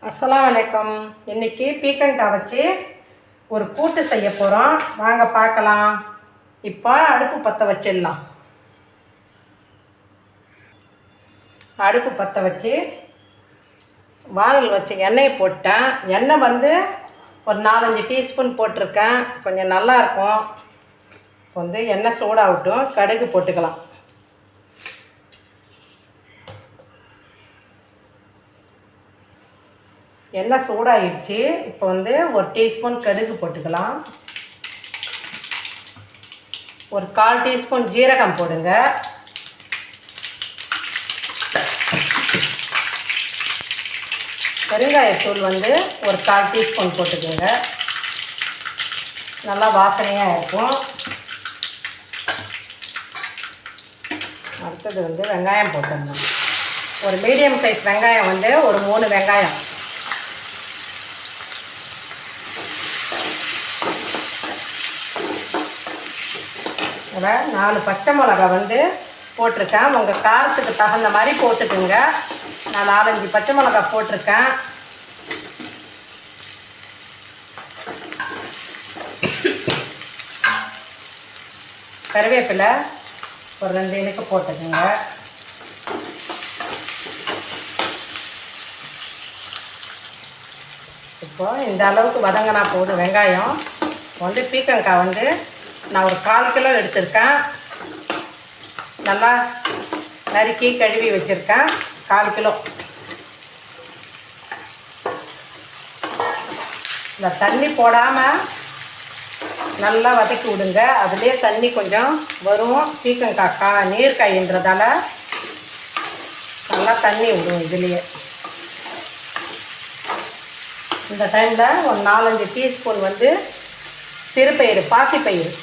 அஸ்ஸலாமு அலைக்கும். இன்றைக்கி பீக்கங்காய் வச்சு ஒரு கூட்டு செய்ய போகிறோம். வாங்க பார்க்கலாம். இப்போ அடுப்பு பற்ற வச்சிடலாம். அடுப்பு பற்ற வச்சு வானல் வச்சு எண்ணெயை போட்டேன். எண்ணெய் வந்து ஒரு 4-5 டீஸ்பூன் போட்டிருக்கேன். கொஞ்சம் நல்லாயிருக்கும். வந்து எண்ணெய் சூடாகட்டும். கடுகு போட்டுக்கலாம். எண்ணெய் சூடாகிடுச்சு. இப்போ வந்து ஒரு டீஸ்பூன் கடுகு போட்டுக்கலாம். ஒரு 1/4 டீஸ்பூன் ஜீரகம் போடுங்க. பெருங்காயத்தூள் வந்து ஒரு 1/4 டீஸ்பூன் போட்டுக்கோங்க. நல்லா வாசனையாக இருக்கும். அடுத்தது வந்து வெங்காயம் போட்டுடணும். ஒரு மீடியம் சைஸ் வெங்காயம் வந்து ஒரு 3 வெங்காயம். அதில் 4 பச்சை மிளகா வந்து போட்டிருக்கேன். உங்கள் காரத்துக்கு தகுந்த மாதிரி போட்டுக்குங்க. நான் 4-5 பச்சை மிளகா போட்டிருக்கேன். கருவேப்பிலை ஒரு 2 இனுக்கு போட்டுக்குங்க. இப்போது இந்த அளவுக்கு வதங்கினா போதும் வெங்காயம். வந்து பீக்கங்காய் வந்து நான் ஒரு 1/4 கிலோ எடுத்திருக்கேன். நல்லா நறுக்கி கழுவி வச்சுருக்கேன். 1/4 கிலோ. இந்த தண்ணி போடாமல் நல்லா வதக்கி விடுங்க. அதுலேயே தண்ணி கொஞ்சம் வரும். பீக்கங்காய் நீர்க்காயின்றதால நல்லா தண்ணி விடும் இதுலேயே. இந்த டைமில் ஒரு 4-5 டீஸ்பூன் வந்து சிறுபயிறு, பாசிப்பயிறு,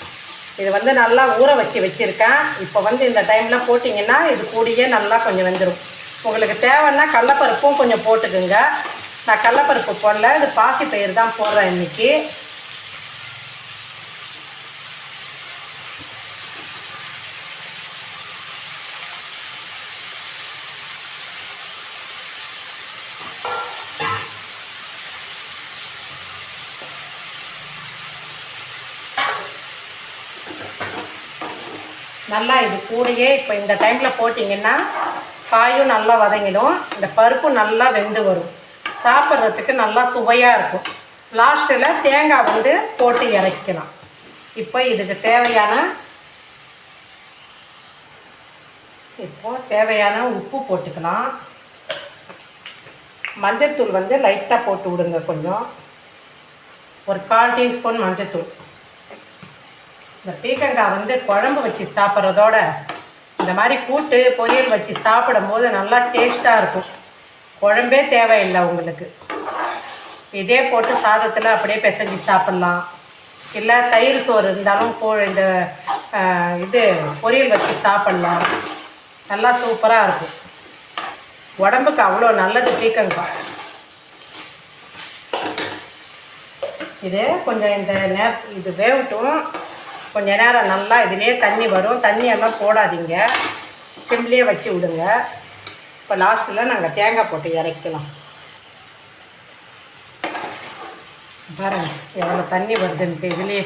இது வந்து நல்லா ஊற வச்சுருக்கேன். இப்போ வந்து இந்த டைமில் போட்டிங்கன்னா இது கூடியே நல்லா கொஞ்சம் வெந்துடும். உங்களுக்கு தேவைன்னா கடலப்பருப்பும் கொஞ்சம் போட்டுக்குங்க. நான் கடலப்பருப்பு போடல, இது பாசிப்பயிறு தான் போடுறேன் இன்றைக்கி. நல்லா இது கூடயே இப்போ இந்த டைமில் போட்டிங்கன்னா காயும் நல்லா வதங்கிடும். இந்த பருப்பும் நல்லா வெந்து வரும். சாப்பிட்றதுக்கு நல்லா சுவையாக இருக்கும். லாஸ்ட்டில் தேங்காய் வந்து போட்டு இறக்கலாம். இப்போ இதுக்கு தேவையான உப்பு போட்டுக்கலாம். மஞ்சள்தூள் வந்து லைட்டாக போட்டு விடுங்க. கொஞ்சம் ஒரு 1/4 டீஸ்பூன் மஞ்சள்தூள். இந்த பீக்கங்காய் வந்து குழம்பு வச்சு சாப்பிட்றதோட இந்த மாதிரி கூட்டு பொரியல் வச்சு சாப்பிடும்போது நல்லா டேஸ்ட்டாக இருக்கும். குழம்பே தேவையில்லை உங்களுக்கு. இதே போட்டு சாதத்தில் அப்படியே பிசைஞ்சு சாப்பிட்லாம். இல்லை தயிர் சோறு இருந்தாலும் இந்த இது பொரியல் வச்சு சாப்பிட்லாம். நல்லா சூப்பராக இருக்கும். உடம்புக்கு அவ்வளோ நல்லது பீக்கங்காய். இது கொஞ்சம் இது வேகட்டும். கொஞ்சம் நேரம் நல்லா இதிலே தண்ணி வரும். தண்ணியெல்லாம் போடாதீங்க, சிம்லேயே வச்சு விடுங்க. இப்போ லாஸ்ட்டில் நாங்கள் தேங்காய் போட்டு இறக்கலாம். பாருங்கள் எவ்வளோ தண்ணி வருதுன்ட்டு. இதுலேயே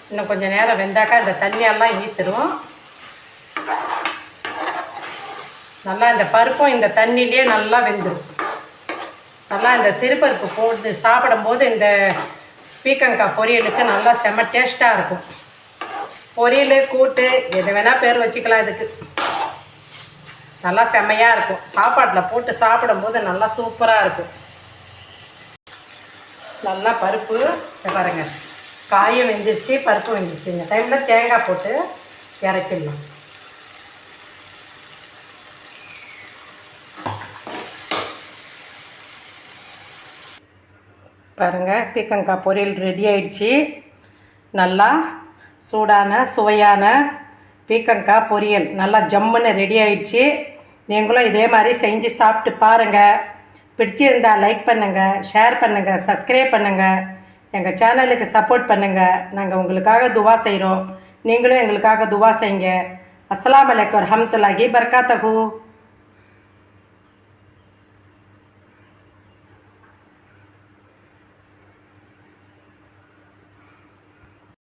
இன்னும் கொஞ்சம் நேரம் வெந்தாக்கா இந்த தண்ணியெல்லாம் ஈத்துரும். நல்லா இந்த பருப்பும் இந்த தண்ணியிலே நல்லா வெந்துடும். நல்லா இந்த சிறுபருப்பு போட்டு சாப்பிடும்போது இந்த பீக்கங்காய் பொரியலுக்கு நல்லா செம்ம டேஸ்ட்டாக இருக்கும். பொரியல், கூட்டு எது வேணால் பேர் வச்சுக்கலாம். இதுக்கு நல்லா செம்மையாக இருக்கும். சாப்பாட்டில் போட்டு சாப்பிடும்போது நல்லா சூப்பராக இருக்கும். நல்லா பருப்பு பாருங்கள், காயும் வெந்துருச்சு, பருப்பு வெந்துருச்சு. இந்த டைமில் தேங்காய் போட்டு இறக்கிடலாம். பாருங்கள் பீக்கங்காய் பொரியல் ரெடி ஆயிடுச்சு. நல்லா சூடான சுவையான பீக்கங்காய் பொரியல் நல்லா ஜம்முன்னு ரெடி ஆயிடுச்சு. நீங்களும் இதே மாதிரி செஞ்சு சாப்பிட்டு பாருங்கள். பிடிச்சிருந்தால் லைக் பண்ணுங்கள், ஷேர் பண்ணுங்கள், சப்ஸ்கிரைப் பண்ணுங்கள். எங்கள் சேனலுக்கு சப்போர்ட் பண்ணுங்கள். நாங்கள் உங்களுக்காக துவா செய்கிறோம். நீங்களும் எங்களுக்காக துவா செய்யுங்க. அஸ்ஸலாமு அலைக்கும் வரஹ்மத்துல்லாஹி வபரகாத்துஹு.